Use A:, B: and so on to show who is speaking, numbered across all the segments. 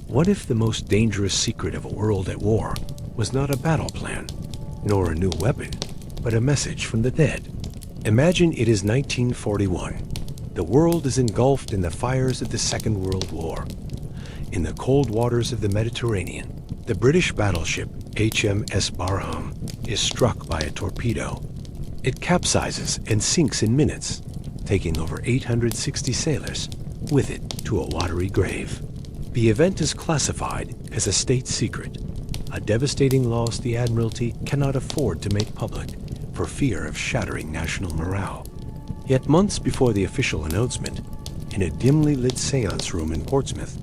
A: What if the most dangerous secret of a world at war was not a battle plan, nor a new weapon, but a message from the dead? Imagine it is 1941. The world is engulfed in the fires of the Second World War. In the cold waters of the Mediterranean, the British battleship HMS Barham is struck by a torpedo. It capsizes and sinks in minutes, taking over 860 sailors with it to a watery grave. The event is classified as a state secret, a devastating loss the Admiralty cannot afford to make public for fear of shattering national morale. Yet months before the official announcement, in a dimly lit seance room in Portsmouth,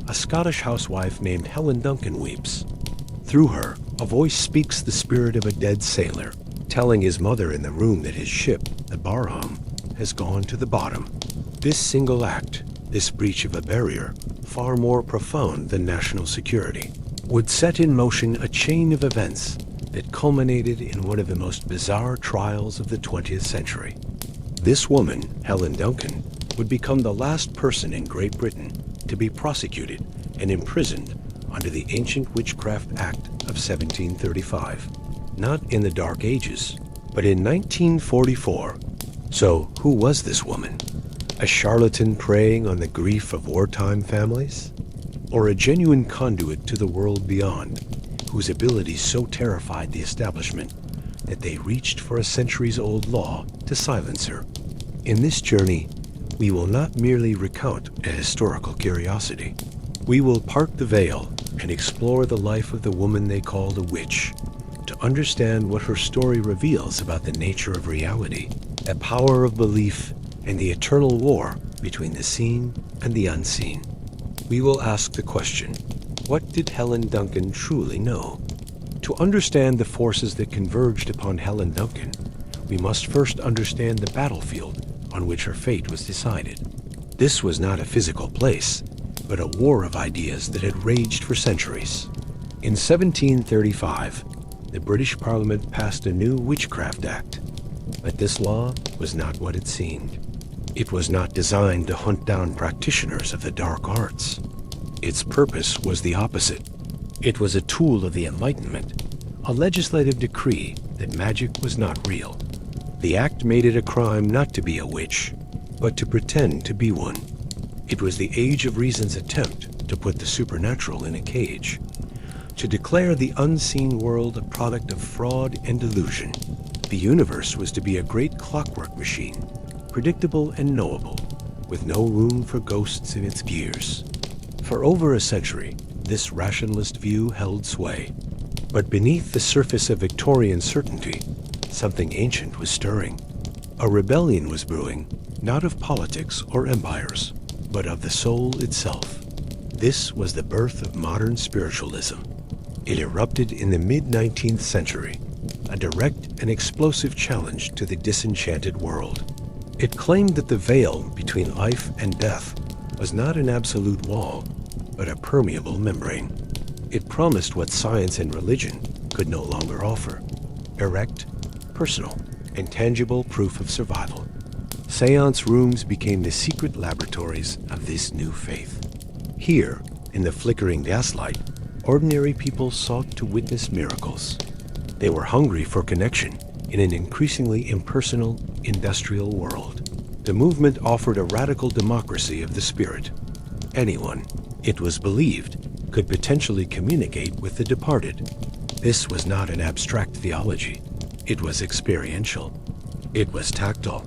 A: a Scottish housewife named Helen Duncan weeps. Through her, a voice speaks the spirit of a dead sailor, telling his mother in the room that his ship, the Barham, has gone to the bottom. This single act, this breach of a barrier, far more profound than national security, would set in motion a chain of events that culminated in one of the most bizarre trials of the 20th century. This woman, Helen Duncan, would become the last person in Great Britain to be prosecuted and imprisoned under the ancient Witchcraft Act of 1735. Not in the Dark Ages, but in 1944. So, who was this woman? A charlatan preying on the grief of wartime families? Or a genuine conduit to the world beyond, whose abilities so terrified the establishment that they reached for a centuries-old law to silence her? In this journey, we will not merely recount a historical curiosity. We will part the veil and explore the life of the woman they called a witch, to understand what her story reveals about the nature of reality, the power of belief, and the eternal war between the seen and the unseen. We will ask the question, what did Helen Duncan truly know? To understand the forces that converged upon Helen Duncan, we must first understand the battlefield on which her fate was decided. This was not a physical place, but a war of ideas that had raged for centuries. In 1735, the British Parliament passed a new Witchcraft Act, but this law was not what it seemed. It was not designed to hunt down practitioners of the dark arts. Its purpose was the opposite. It was a tool of the Enlightenment, a legislative decree that magic was not real. The act made it a crime not to be a witch, but to pretend to be one. It was the Age of Reason's attempt to put the supernatural in a cage, to declare the unseen world a product of fraud and illusion. The universe was to be a great clockwork machine, predictable and knowable, with no room for ghosts in its gears. For over a century, this rationalist view held sway. But beneath the surface of Victorian certainty, something ancient was stirring. A rebellion was brewing, not of politics or empires, but of the soul itself. This was the birth of modern spiritualism. It erupted in the mid-19th century, a direct and explosive challenge to the disenchanted world. It claimed that the veil between life and death was not an absolute wall, but a permeable membrane. It promised what science and religion could no longer offer: erect, personal, and tangible proof of survival. Seance rooms became the secret laboratories of this new faith. Here, in the flickering gaslight, ordinary people sought to witness miracles. They were hungry for connection in an increasingly impersonal, industrial world. The movement offered a radical democracy of the spirit. Anyone, it was believed, could potentially communicate with the departed. This was not an abstract theology. It was experiential. It was tactile.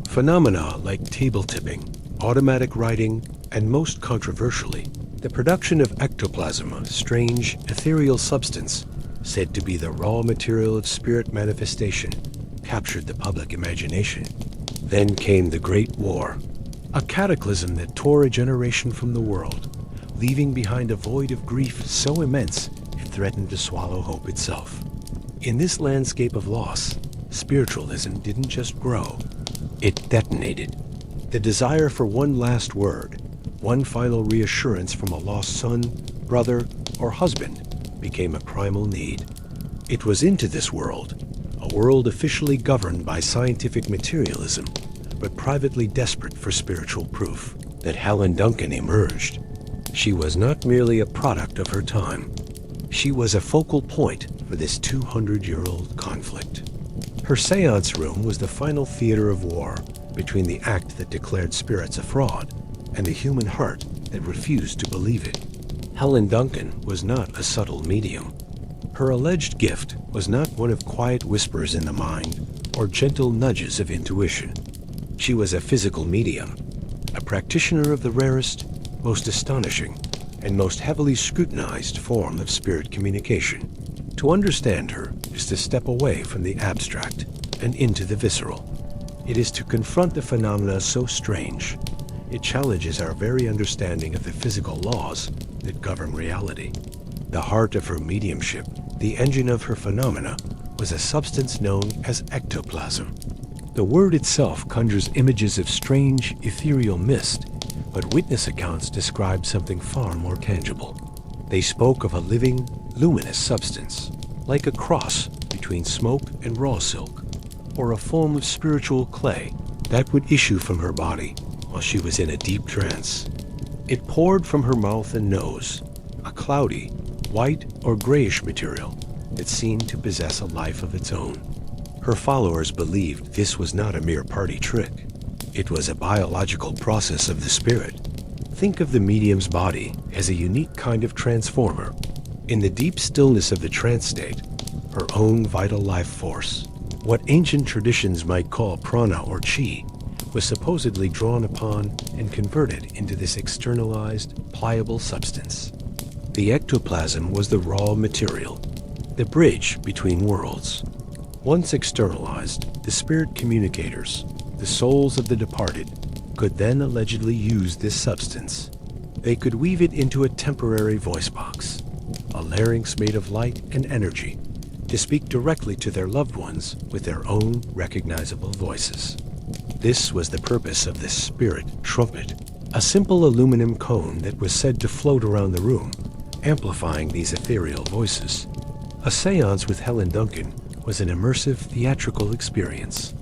A: Phenomena like table tipping, automatic writing, and most controversially, the production of ectoplasm, a strange, ethereal substance said to be the raw material of spirit manifestation, captured the public imagination. Then came the Great War, a cataclysm that tore a generation from the world, leaving behind a void of grief so immense it threatened to swallow hope itself. In this landscape of loss, spiritualism didn't just grow, it detonated. The desire for one last word, one final reassurance from a lost son, brother, or husband became a primal need. It was into this world, a world officially governed by scientific materialism, but privately desperate for spiritual proof, that Helen Duncan emerged. She was not merely a product of her time. She was a focal point for this 200-year-old conflict. Her seance room was the final theater of war between the act that declared spirits a fraud and the human heart that refused to believe it. Helen Duncan was not a subtle medium. Her alleged gift was not one of quiet whispers in the mind or gentle nudges of intuition. She was a physical medium, a practitioner of the rarest, most astonishing, and most heavily scrutinized form of spirit communication. To understand her is to step away from the abstract and into the visceral. It is to confront the phenomena so strange. It challenges our very understanding of the physical laws that govern reality. The heart of her mediumship, the engine of her phenomena, was a substance known as ectoplasm. The word itself conjures images of strange, ethereal mist, but witness accounts describe something far more tangible. They spoke of a living, luminous substance, like a cross between smoke and raw silk, or a form of spiritual clay that would issue from her body while she was in a deep trance. It poured from her mouth and nose, a cloudy, white or grayish material that seemed to possess a life of its own. Her followers believed this was not a mere party trick. It was a biological process of the spirit. Think of the medium's body as a unique kind of transformer. In the deep stillness of the trance state, her own vital life force, what ancient traditions might call prana or chi, was supposedly drawn upon and converted into this externalized, pliable substance. The ectoplasm was the raw material, the bridge between worlds. Once externalized, the spirit communicators, the souls of the departed, could then allegedly use this substance. They could weave it into a temporary voice box, a larynx made of light and energy, to speak directly to their loved ones with their own recognizable voices. This was the purpose of this spirit trumpet, a simple aluminum cone that was said to float around the room, amplifying these ethereal voices. A seance with Helen Duncan was an immersive theatrical experience.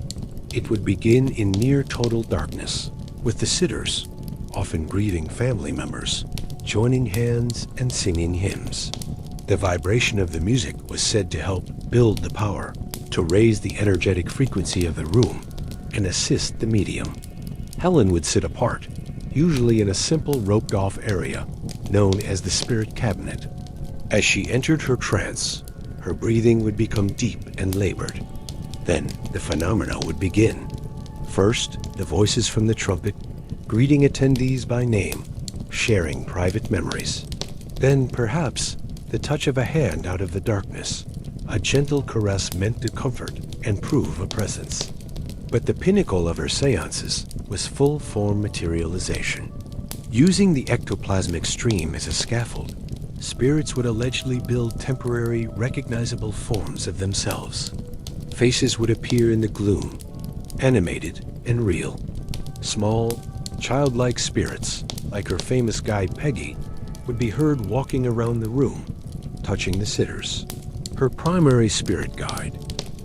A: It would begin in near total darkness, with the sitters, often grieving family members, joining hands and singing hymns. The vibration of the music was said to help build the power, to raise the energetic frequency of the room, and assist the medium. Helen would sit apart, usually in a simple roped-off area known as the spirit cabinet. As she entered her trance, her breathing would become deep and labored. Then the phenomena would begin. First, the voices from the trumpet, greeting attendees by name, sharing private memories. Then, perhaps, the touch of a hand out of the darkness, a gentle caress meant to comfort and prove a presence. But the pinnacle of her seances was full-form materialization. Using the ectoplasmic stream as a scaffold, spirits would allegedly build temporary, recognizable forms of themselves. Faces would appear in the gloom, animated and real. Small, childlike spirits, like her famous guide Peggy, would be heard walking around the room, touching the sitters. Her primary spirit guide,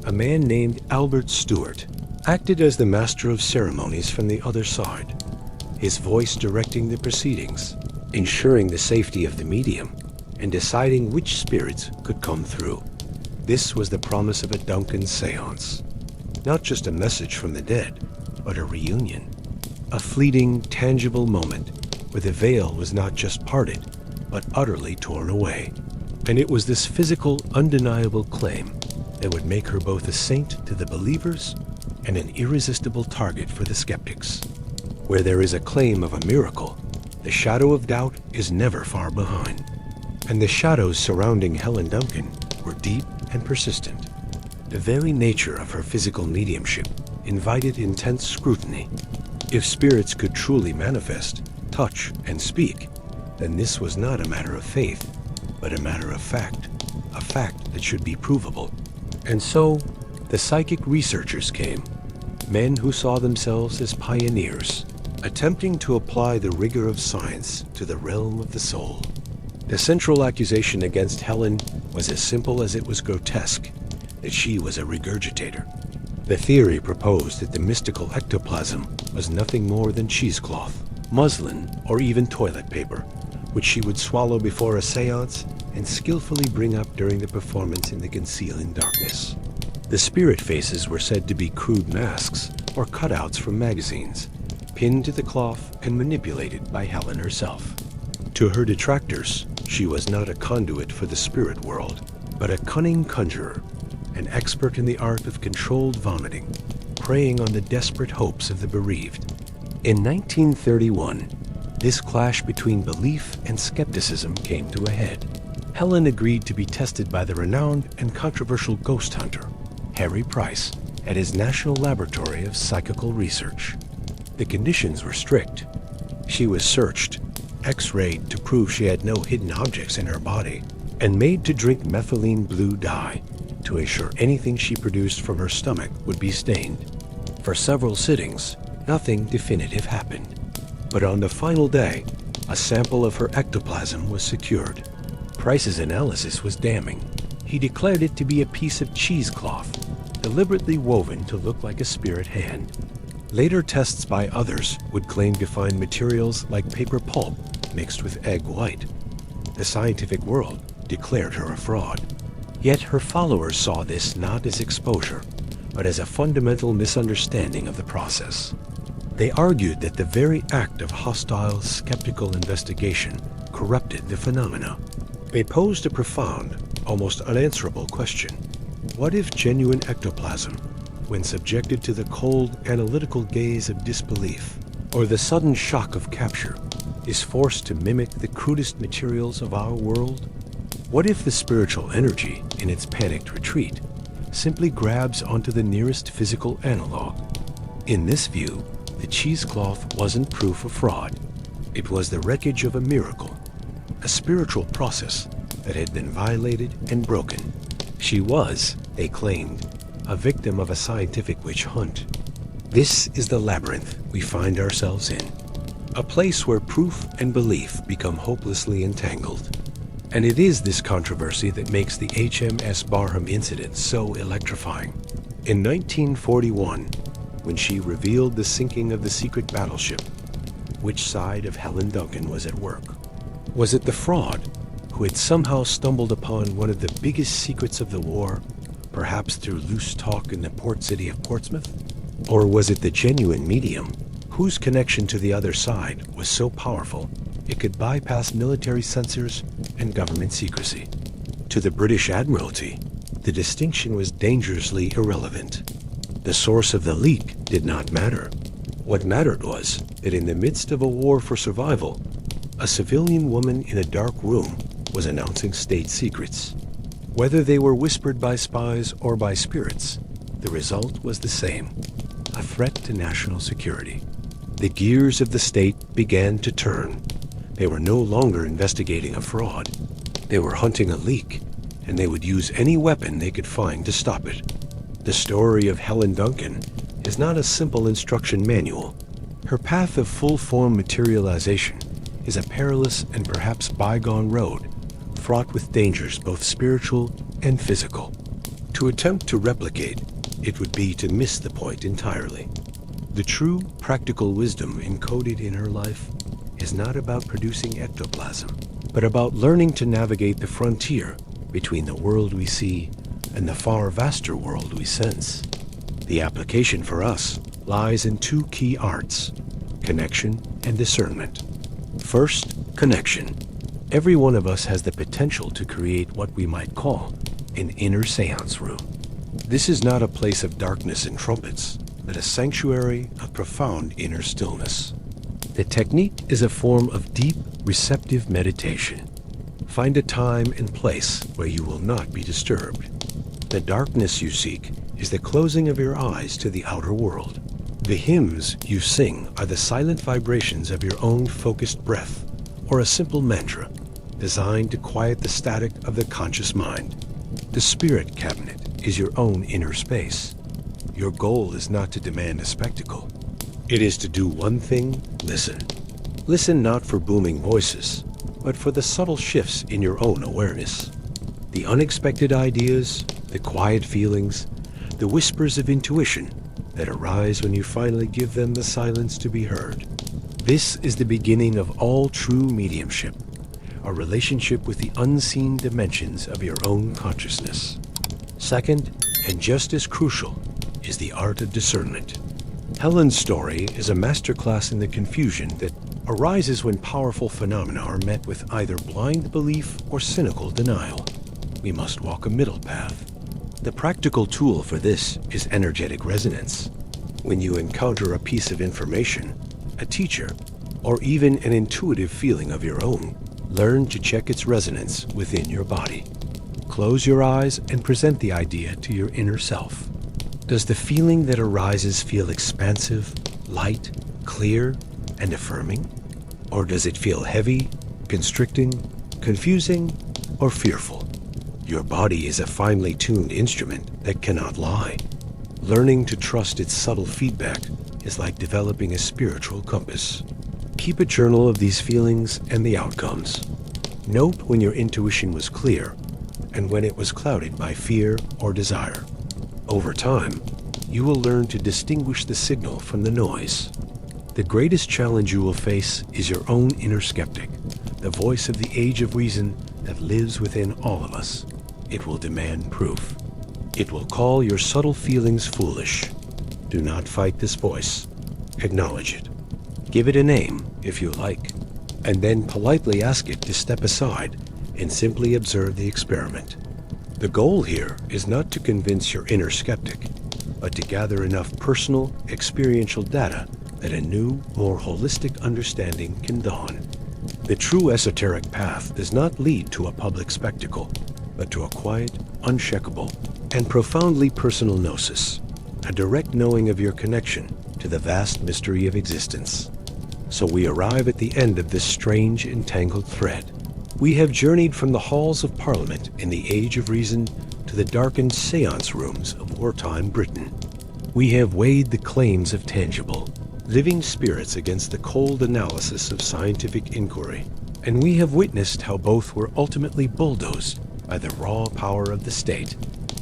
A: a man named Albert Stewart, acted as the master of ceremonies from the other side, his voice directing the proceedings, ensuring the safety of the medium, and deciding which spirits could come through. This was the promise of a Duncan seance. Not just a message from the dead, but a reunion. A fleeting, tangible moment where the veil was not just parted, but utterly torn away. And it was this physical, undeniable claim that would make her both a saint to the believers and an irresistible target for the skeptics. Where there is a claim of a miracle, the shadow of doubt is never far behind. And the shadows surrounding Helen Duncan were deep and persistent. The very nature of her physical mediumship invited intense scrutiny. If spirits could truly manifest, touch, and speak, then this was not a matter of faith, but a matter of fact, a fact that should be provable. And so, the psychic researchers came, men who saw themselves as pioneers, attempting to apply the rigor of science to the realm of the soul. The central accusation against Helen was as simple as it was grotesque, that she was a regurgitator. The theory proposed that the mystical ectoplasm was nothing more than cheesecloth, muslin, or even toilet paper, which she would swallow before a seance and skillfully bring up during the performance in the concealing darkness. The spirit faces were said to be crude masks or cutouts from magazines, pinned to the cloth and manipulated by Helen herself. To her detractors, she was not a conduit for the spirit world, but a cunning conjurer, an expert in the art of controlled vomiting, preying on the desperate hopes of the bereaved. In 1931, this clash between belief and skepticism came to a head. Helen agreed to be tested by the renowned and controversial ghost hunter, Harry Price, at his National Laboratory of Psychical Research. The conditions were strict. She was searched, X-rayed to prove she had no hidden objects in her body, and made to drink methylene blue dye to ensure anything she produced from her stomach would be stained. For several sittings, nothing definitive happened. But on the final day, a sample of her ectoplasm was secured. Price's analysis was damning. He declared it to be a piece of cheesecloth, deliberately woven to look like a spirit hand. Later tests by others would claim to find materials like paper pulp mixed with egg white. The scientific world declared her a fraud. Yet her followers saw this not as exposure, but as a fundamental misunderstanding of the process. They argued that the very act of hostile, skeptical investigation corrupted the phenomena. They posed a profound, almost unanswerable question. What if genuine ectoplasm, when subjected to the cold, analytical gaze of disbelief, or the sudden shock of capture, is forced to mimic the crudest materials of our world? What if the spiritual energy, in its panicked retreat, simply grabs onto the nearest physical analog? In this view, the cheesecloth wasn't proof of fraud. It was the wreckage of a miracle, a spiritual process that had been violated and broken. She was, they claimed, a victim of a scientific witch hunt. This is the labyrinth we find ourselves in, a place where proof and belief become hopelessly entangled. And it is this controversy that makes the HMS Barham incident so electrifying. In 1941, when she revealed the sinking of the secret battleship, which side of Helen Duncan was at work? Was it the fraud who had somehow stumbled upon one of the biggest secrets of the war, perhaps through loose talk in the port city of Portsmouth? Or was it the genuine medium whose connection to the other side was so powerful it could bypass military censors and government secrecy? To the British Admiralty, the distinction was dangerously irrelevant. The source of the leak did not matter. What mattered was that in the midst of a war for survival, a civilian woman in a dark room was announcing state secrets. Whether they were whispered by spies or by spirits, the result was the same: a threat to national security. The gears of the state began to turn. They were no longer investigating a fraud. They were hunting a leak, and they would use any weapon they could find to stop it. The story of Helen Duncan is not a simple instruction manual. Her path of full-form materialization is a perilous and perhaps bygone road, fraught with dangers both spiritual and physical. To attempt to replicate, it would be to miss the point entirely. The true practical wisdom encoded in her life is not about producing ectoplasm, but about learning to navigate the frontier between the world we see and the far vaster world we sense. The application for us lies in two key arts: connection and discernment. First, connection. Every one of us has the potential to create what we might call an inner seance room. This is not a place of darkness and trumpets, but a sanctuary of profound inner stillness. The technique is a form of deep, receptive meditation. Find a time and place where you will not be disturbed. The darkness you seek is the closing of your eyes to the outer world. The hymns you sing are the silent vibrations of your own focused breath, or a simple mantra designed to quiet the static of the conscious mind. The spirit cabinet is your own inner space. Your goal is not to demand a spectacle. It is to do one thing: listen. Listen not for booming voices, but for the subtle shifts in your own awareness. The unexpected ideas, the quiet feelings, the whispers of intuition that arise when you finally give them the silence to be heard. This is the beginning of all true mediumship, a relationship with the unseen dimensions of your own consciousness. Second, and just as crucial, is the art of discernment. Helen's story is a masterclass in the confusion that arises when powerful phenomena are met with either blind belief or cynical denial. We must walk a middle path. The practical tool for this is energetic resonance. When you encounter a piece of information, a teacher, or even an intuitive feeling of your own, learn to check its resonance within your body. Close your eyes and present the idea to your inner self. Does the feeling that arises feel expansive, light, clear, and affirming? Or does it feel heavy, constricting, confusing, or fearful? Your body is a finely tuned instrument that cannot lie. Learning to trust its subtle feedback is like developing a spiritual compass. Keep a journal of these feelings and the outcomes. Note when your intuition was clear and when it was clouded by fear or desire. Over time, you will learn to distinguish the signal from the noise. The greatest challenge you will face is your own inner skeptic, the voice of the age of reason that lives within all of us. It will demand proof. It will call your subtle feelings foolish. Do not fight this voice. Acknowledge it. Give it a name, if you like, and then politely ask it to step aside and simply observe the experiment. The goal here is not to convince your inner skeptic, but to gather enough personal, experiential data that a new, more holistic understanding can dawn. The true esoteric path does not lead to a public spectacle, but to a quiet, uncheckable, and profoundly personal gnosis, a direct knowing of your connection to the vast mystery of existence. So we arrive at the end of this strange, entangled thread. We have journeyed from the halls of Parliament in the Age of Reason to the darkened seance rooms of wartime Britain. We have weighed the claims of tangible, living spirits against the cold analysis of scientific inquiry, and we have witnessed how both were ultimately bulldozed by the raw power of the state.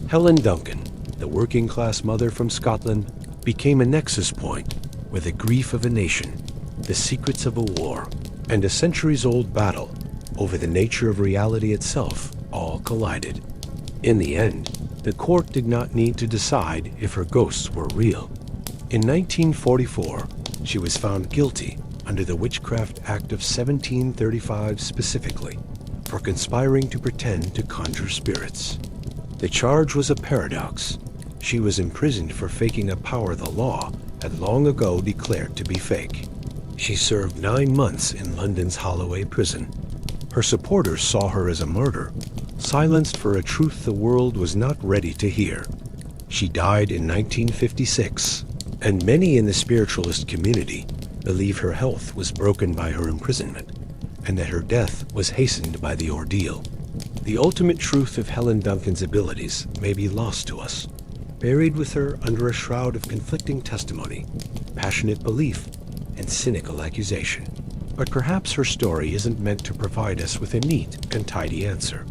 A: Helen Duncan, the working-class mother from Scotland, became a nexus point where the grief of a nation, the secrets of a war, and a centuries-old battle over the nature of reality itself all collided. In the end, the court did not need to decide if her ghosts were real. In 1944, she was found guilty under the Witchcraft Act of 1735 specifically, for conspiring to pretend to conjure spirits. The charge was a paradox. She was imprisoned for faking a power the law had long ago declared to be fake. She served 9 months in London's Holloway prison. Her supporters saw her as a martyr, silenced for a truth the world was not ready to hear. She died in 1956, and many in the spiritualist community believe her health was broken by her imprisonment, and that her death was hastened by the ordeal. The ultimate truth of Helen Duncan's abilities may be lost to us, buried with her under a shroud of conflicting testimony, passionate belief, and cynical accusation. But perhaps her story isn't meant to provide us with a neat and tidy answer.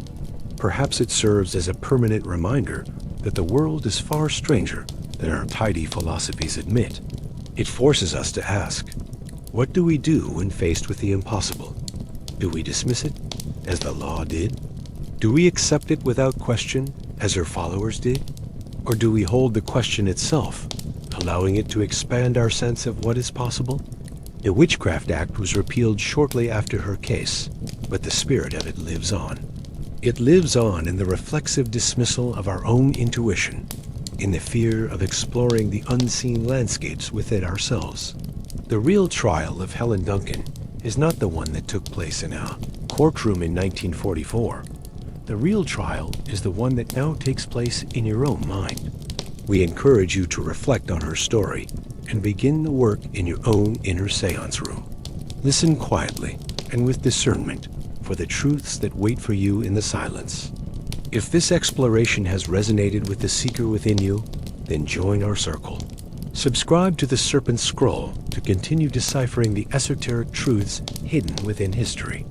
A: Perhaps it serves as a permanent reminder that the world is far stranger than our tidy philosophies admit. It forces us to ask, what do we do when faced with the impossible? Do we dismiss it, as the law did? Do we accept it without question, as her followers did? Or do we hold the question itself, allowing it to expand our sense of what is possible? The Witchcraft Act was repealed shortly after her case, but the spirit of it lives on. It lives on in the reflexive dismissal of our own intuition, in the fear of exploring the unseen landscapes within ourselves. The real trial of Helen Duncan is not the one that took place in a courtroom in 1944. The real trial is the one that now takes place in your own mind. We encourage you to reflect on her story and begin the work in your own inner seance room. Listen quietly and with discernment for the truths that wait for you in the silence. If this exploration has resonated with the seeker within you, then join our circle. Subscribe to the Serpent Scroll to continue deciphering the esoteric truths hidden within history.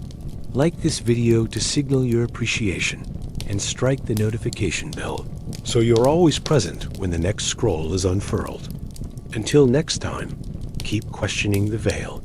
A: Like this video to signal your appreciation and strike the notification bell so you're always present when the next scroll is unfurled. Until next time, keep questioning the veil.